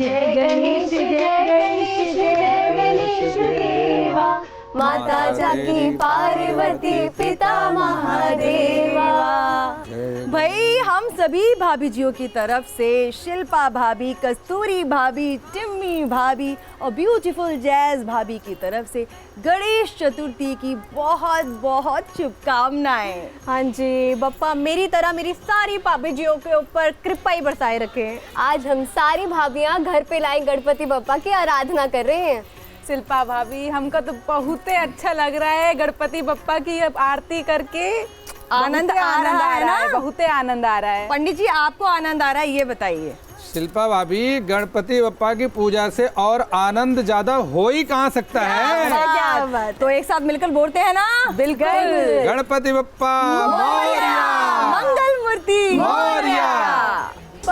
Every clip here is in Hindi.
जय गणेश जय गणेश जय गणेश देवा, माता जाकी पार्वती पिता महादेवा। भाई हम सभी भाभी जियों की तरफ से शिल्पा भाभी, कस्तूरी भाभी, टिम्मी भाभी और ब्यूटीफुल जैज भाभी की तरफ से गणेश चतुर्थी की बहुत बहुत शुभकामनाएं। हाँ जी बप्पा मेरी तरह मेरी सारी भाभी जियों के ऊपर कृपा ही बरसाए रखे। आज हम सारी भाभियां घर पे लाए गणपति बप्पा की आराधना कर रहे हैं। शिल्पा भाभी हमको तो बहुत ही अच्छा लग रहा है गणपति बप्पा की अब आरती करके। आनंद आ रहा है ना? बहुत ही आनंद आ रहा है। पंडित जी आपको आनंद आ रहा है ये बताइए। शिल्पा भाभी गणपति बप्पा की पूजा से और आनंद ज्यादा हो ही कहाँ सकता है। क्या बात। तो एक साथ मिलकर बोलते हैं ना? बिल्कुल। गणपति बप्पा मोरया, मंगल मूर्ति मोरया।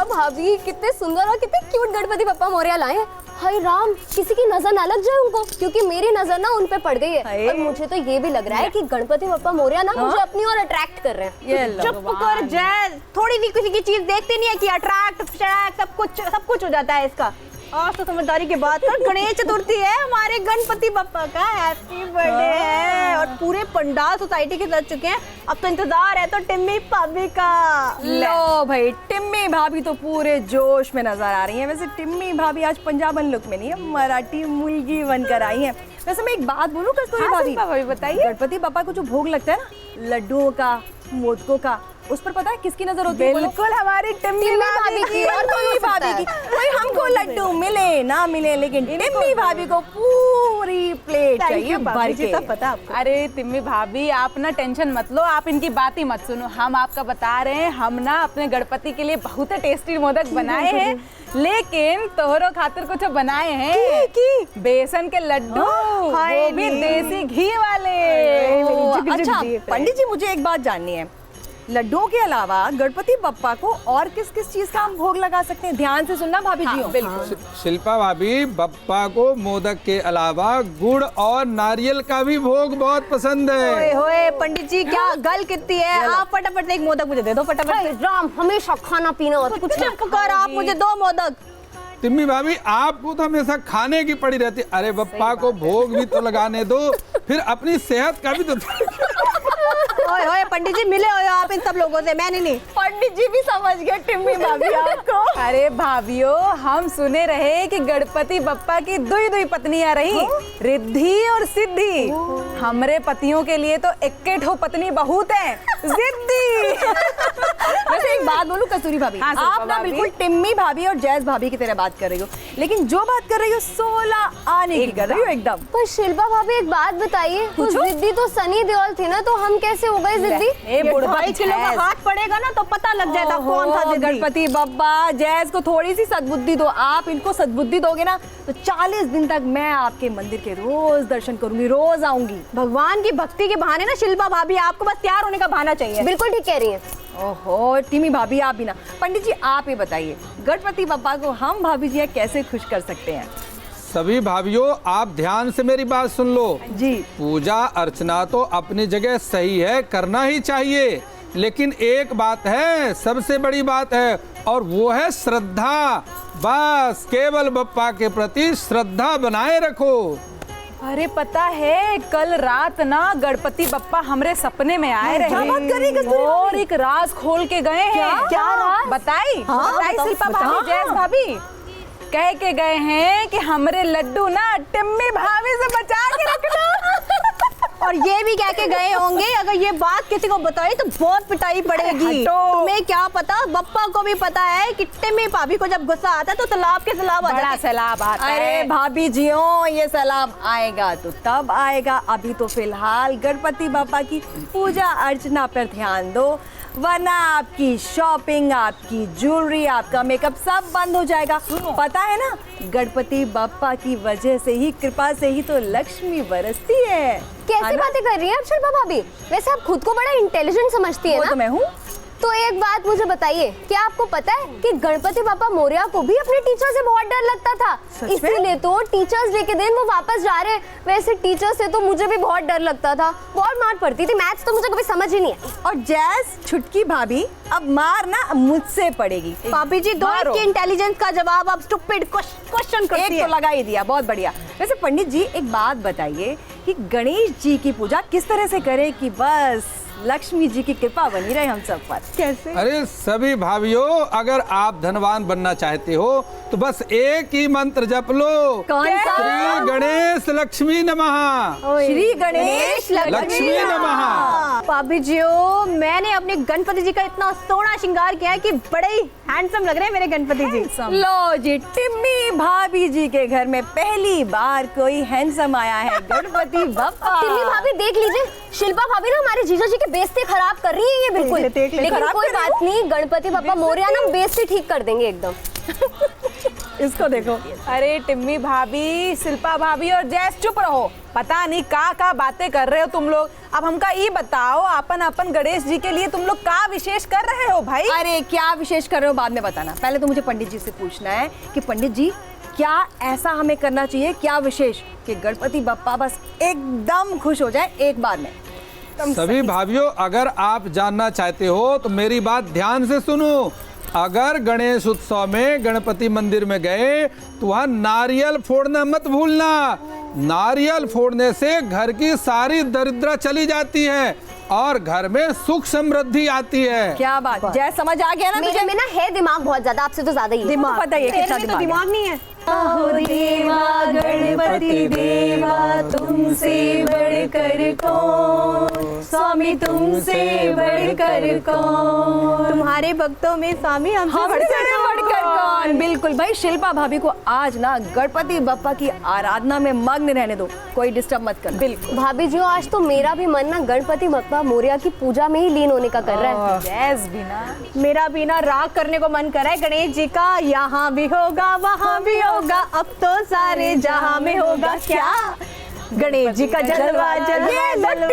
भाभी कितने सुंदर और कितने क्यूट गणपति बप्पा मोरया लाए हैं। हाय राम, किसी की नजर ना लग जाए उनको, क्योंकि मेरी नजर ना उन पे पड़ गई है। और मुझे तो ये भी लग रहा है कि गणपति बप्पा मोरया ना मुझे अपनी ओर अट्रैक्ट कर रहे हैं। ये चुप कर जय, थोड़ी भी किसी की चीज देखते नहीं है कि अट्रैक्ट सब कुछ हो जाता है इसका। आज तो समझदारी की बात कर। गणेश चतुर्थी है हमारे गणपति बप्पा का, हैप्पी बर्थडे है और पूरे पंडाल सोसाइटी के सज चुके हैं। अब तो इंतजार है तो टिम्मी भाभी का। लो भाई, टिम्मी भाभी तो पूरे जोश में नजर आ रही हैं। वैसे टिम्मी भाभी आज पंजाबन लुक में नहीं है, मराठी मुलगी बनकर आई हैं। वैसे मैं एक बात बोलूं कस्तूरी भाभी, बताइए। गणपति बप्पा को जो भोग लगता है ना लड्डुओं का, मोदकों का, उस पर पता है किसकी नजर होती है? बिल्कुल हमारी टिम्मी भाभी की। और टिम्मी भाभी की। भाई हमको लड्डू मिले ना मिले लेकिन टिम्मी भाभी को पूरी प्लेट चाहिए भर के। सब पता आपको। अरे टिम्मी भाभी आप ना टेंशन मत लो, आप इनकी बात ही मत सुनो। हम आपका बता रहे हैं, हम ना अपने गणपति के लिए बहुत टेस्टी मोदक बनाए हैं, लेकिन तोहरो खातिर कुछ बनाए हैं की? बेसन के लड्डू, वो भी देसी घी वाले। अच्छा पंडित जी मुझे एक बात जाननी है, लड्डुओं के अलावा गणपति बप्पा को और किस किस चीज का हम भोग लगा सकते हैं? ध्यान से सुनना भाभी जी। बिल्कुल। शिल्पा भाभी बप्पा को मोदक के अलावा गुड़ और नारियल का भी भोग बहुत पसंद है। ओए होए पंडित जी क्या गल कितनी है। आप फटाफट एक मोदक मुझे दे दो फटाफट। राम हमेशा खाना पीना और कुछ चुप कर, आप मुझे दो मोदक। टिम्मी भाभी आपको तो हमेशा खाने की पड़ी रहती। अरे बप्पा को भोग भी तो लगाने दो, फिर अपनी सेहत का भी तो। ओए होए पंडित जी मिले हो आप इन सब लोगों से, मैंने नहीं। पंडित जी भी समझ गए टिम्मी भाभी आपको। अरे भाभियों हम सुने रहे कि गणपति बप्पा की दुई पत्नियां रही, रिद्धि और सिद्धि। हमरे पतियों के लिए तो इक्के ठो पत्नी बहुत है, जिद्दी। वैसे एक बात बोलूं कस्तूरी भाभी, हाँ, आप ना बिल्कुल टिम्मी भाभी और जैज भाभी की तरह बात कर रही हो, लेकिन जो बात कर रही हो 16 आने की कर रही हो एकदम। पर शिल्पा भाभी एक बात बताइए, तो जिद्दी तो सनी देओल थी ना, तो हम कैसे हो गए जिद्दी? 2.5 किलो का हाथ पड़ेगा ना तो पता लग जाएगा कौन था जिद्दी। गणपति बप्पा जैज को थोड़ी सी सद्बुद्धि दो। आप इनको सद्बुद्धि दोगे ना तो 40 दिन तक मैं आपके मंदिर के रोज दर्शन करूंगी, रोज आऊंगी। भगवान की भक्ति के बहाने ना शिल्पा भाभी आपको बस तैयार होने का बहाना चाहिए। बिल्कुल ठीक कह रही हैं। ओहो टिमी भाभी आप भी ना। पंडित जी आप ही बताइए, गणपति बप्पा को हम भाभी जी कैसे खुश कर सकते हैं? सभी भाभियों आप ध्यान से मेरी बात सुन लो जी। पूजा अर्चना तो अपनी जगह सही है, करना ही चाहिए, लेकिन एक बात है, सबसे बड़ी बात है, और वो है श्रद्धा। बस केवल बप्पा के प्रति श्रद्धा बनाए रखो। अरे पता है कल रात ना गणपति बप्पा हमरे सपने में आए रहे। क्या बात कर रही कस्तूरी और एक राज खोल के गए हैं। क्या राज? बताई? हाँ, बताई बताओ, शिल्पा बताओ। भाभी, जैस भाभी कह के गए हैं कि हमरे लड्डू ना टिम्मी भाभी से बचा के रखना। और ये भी कह के गए होंगे अगर ये बात किसी को बताई तो बहुत पिटाई पड़ेगी। तुम्हें क्या पता, बप्पा को भी पता है कि टिम्मी भाभी को जब गुस्सा आता है तो तालाब के सैलाब आ बड़ा जाते हैं। सैलाब आता है। अरे भाभी जियो, ये सैलाब आएगा तो तब आएगा, अभी तो फिलहाल गणपति बप्पा की पूजा अर्चना पर ध्यान दो, वरना आपकी शॉपिंग, आपकी ज्वेलरी, आपका मेकअप सब बंद हो जाएगा। पता है ना गणपति बप्पा की वजह से ही, कृपा से ही तो लक्ष्मी बरसती है। कैसी बातें कर रही हैं आप शिल्पा भाभी? वैसे आप खुद को बड़ा इंटेलिजेंट समझती है वो ना? तो मैं हूँ। तो एक बात मुझे बताइए, क्या आपको पता है कि गणपति बापा मोरया को भी अपने टीचर से बहुत डर लगता था, इसीलिए तो टीचर्स डे के दिन वो वापस जा रहे हैं। वैसे टीचर से तो मुझे भी बहुत डर लगता था, बहुत मार पड़ती थी, मैथ्स तो मुझे कभी समझ ही नहीं आई। और जैस छुटकी भाभी, अब मार ना मुझसे पड़ेगी। भाभी जी, दो मारो। इसके इंटेलिजेंस का जवाब आप स्टूपिड क्वेश्चन करती एक है। तो लगा ही दिया, बहुत बढ़िया। वैसे पंडित जी एक बात बताइए कि गणेश जी की पूजा किस तरह से करें कि बस लक्ष्मी जी की कृपा बनी रहे हम सब पर। कैसे? अरे सभी भाइयों, अगर आप धनवान बनना चाहते हो तो बस एक ही मंत्र जप लो। कौन सा? श्री गणेश लक्ष्मी नमः। श्री गणेश लक्ष्मी नमः। भाभी जी, मैंने अपने गणपति जी का इतना सोना श्रृंगार किया है कि बड़े ही हैंडसम लग रहे हैं मेरे गणपति जी। लो जी, टिम्मी भाभी जी के घर में पहली बार कोई हैंडसम आया है, गणपति बप्पा। टिम्मी भाभी देख लीजिए, शिल्पा भाभी ना हमारे जीजा जी की बेइज्जती खराब कर रही है ये बिल्कुल। देख ले, लेकिन खराब कोई कर रही बात नहीं, गणपति बापा मोरया ना बेइज्जती ठीक कर देंगे एकदम। इसको देखो। अरे टिम्मी भाभी, शिल्पा भाभी और जैस चुप रहो, पता नहीं का बातें कर रहे हो तुम लोग। अब हमका ये बताओ, अपन गणेश जी के लिए तुम लोग का विशेष कर रहे हो भाई? अरे क्या विशेष कर रहे हो बाद में बताना, पहले तो मुझे पंडित जी से पूछना है कि पंडित जी क्या ऐसा हमें करना चाहिए, क्या विशेष कि गणपति बप्पा बस एकदम खुश हो जाए एक बार में। सभी भाइयों, अगर आप जानना चाहते हो तो मेरी बात ध्यान से सुनो। अगर गणेश उत्सव में गणपति मंदिर में गए तो वहाँ नारियल फोड़ना मत भूलना। नारियल फोड़ने से घर की सारी दरिद्रता चली जाती है और घर में सुख समृद्धि आती है। क्या बात, जय समझ आ गया ना मेरे तुझे? में ना है दिमाग बहुत ज्यादा, आपसे तो ज्यादा ही है। दिमाग पता है कितना तेरे में तो दिमाग है। दिमाग नहीं है। देवा गणपति देवा तुमसे बढ़कर कौन, स्वामी तुमसे बढ़कर कौन, तुम्हारे भक्तों में स्वामी हमसे बढ़कर कौन। बिल्कुल भाई, शिल्पा भाभी को आज ना गणपति बप्पा की आराधना में मग्न रहने दो, कोई डिस्टर्ब मत करना। बिल्कुल। भाभी जी, आज तो मेरा भी मन ना गणपति बापा मोरया की पूजा में ही लीन होने का कर रहा है। जैस भी ना, मेरा भी ना राग करने को मन कर रहा है गणेश जी का। यहाँ भी होगा वहाँ भी होगा, अब तो सारे जहाँ में होगा क्या। गणेश जी का जलवा जलवा जलवा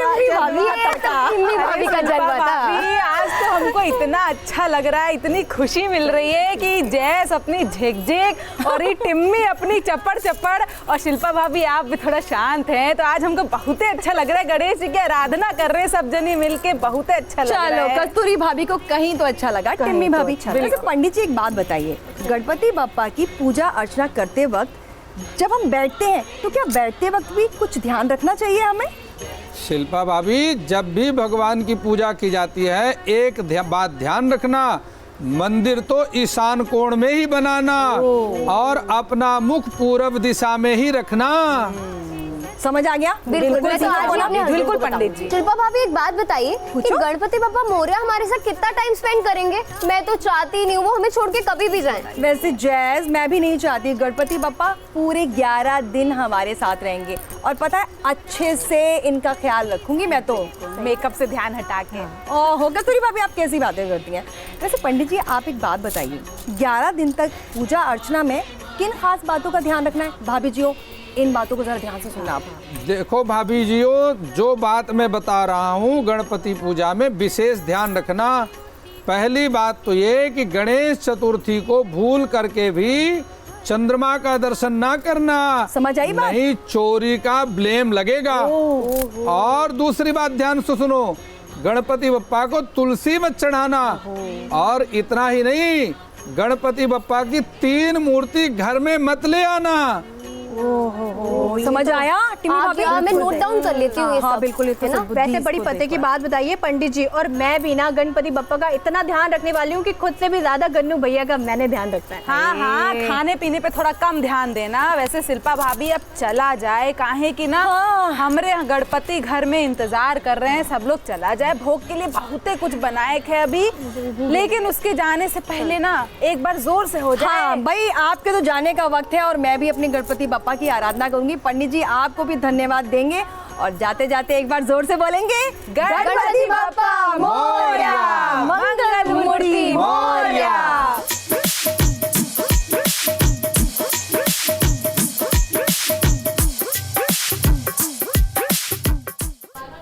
टिम्मी भाभी का जलवा था। भाभी, आज तो हमको इतना अच्छा लग रहा है, इतनी खुशी मिल रही है कि जैस अपनी झेक और ये टिम्मी अपनी चप्पड़ चप्पड़ और शिल्पा भाभी आप भी थोड़ा शांत हैं, तो आज हमको बहुत ही अच्छा लग रहा है। गणेश जी की आराधना कर रहे हैं सब जने मिलके, बहुत ही अच्छा लग रहा चलो, है। कस्तूरी भाभी को कहीं तो अच्छा लगा, टिम्मी तो भाभी। अच्छा लगा। वैसे पंडित जी एक बात बताइए, गणपति बप्पा की पूजा अर्चना करते वक्त जब हम बैठते हैं तो क्या बैठते वक्त भी कुछ ध्यान रखना चाहिए हमें? शिल्पा भाभी, जब भी भगवान की पूजा की जाती है एक बात ध्यान रखना, मंदिर तो ईशान कोण में ही बनाना और अपना मुख पूर्व दिशा में ही रखना। समझ आ गया? बिल्कुल, मैं तो आज ही अपने husband बिल्कुल को बताऊं। पंडित जी। शिल्पा भाभी एक बात बताइए कि गणपति बापा मोरया हमारे साथ कितना टाइम स्पेंड करेंगे? मैं तो चाहती नहीं हूँ वो हमें छोड़ के कभी भी जाएं। वैसे जैज, मैं भी नहीं चाहती, गणपति बप्पा पूरे 11 दिन हमारे साथ रहेंगे और पता है अच्छे से इनका ख्याल रखूंगी मैं तो। मेकअप से ध्यान हटा के। ओहो कस्तूरी भाभी, आप कैसी बातें करती हैं? वैसे पंडित जी आप एक बात बताइए, 11 दिन तक पूजा अर्चना में किन खास बातों का ध्यान रखना है? भाभी जी इन बातों को जरा ध्यान से सुनना आप। देखो भाभी जियो, जो बात मैं बता रहा हूँ गणपति पूजा में विशेष ध्यान रखना। पहली बात तो ये कि गणेश चतुर्थी को भूल करके भी चंद्रमा का दर्शन ना करना। समझ आई बात? नहीं, चोरी का ब्लेम लगेगा। और दूसरी बात ध्यान से सुनो, गणपति बप्पा को तुलसी मत चढ़ाना। और इतना ही नहीं, गणपति बप्पा की 3 मूर्ति घर में मत ले आना। समझ आया टिम्मी आप भाभी? यहाँ मैं नोट डाउन कर लेती हूँ ये हाँ सब, बिल्कुल, है ना? वैसे बड़ी पते की बात बताइए पंडित जी, और मैं भी ना गणपति बप्पा का इतना ध्यान रखने वाली हूँ कि खुद से भी ज्यादा गन्नू भैया का मैंने ध्यान रखना है। हाँ हाँ, खाने पीने पे थोड़ा कम ध्यान देना। वैसे शिल्पा भाभी अब चला जाए, काहे कि ना हमरे गणपति घर में इंतजार कर रहे हैं, सब लोग चला जाए। भोग के लिए बहुत कुछ बनाए है अभी, लेकिन उसके जाने से पहले ना एक बार जोर से हो जाए। हाँ भाई, आपके तो जाने का वक्त है और मैं भी अपने गणपति बप्पा की आराधना करूंगी। पंडित जी आपको भी धन्यवाद देंगे और जाते जाते एक बार जोर से बोलेंगे, गणपति बप्पा मोरया।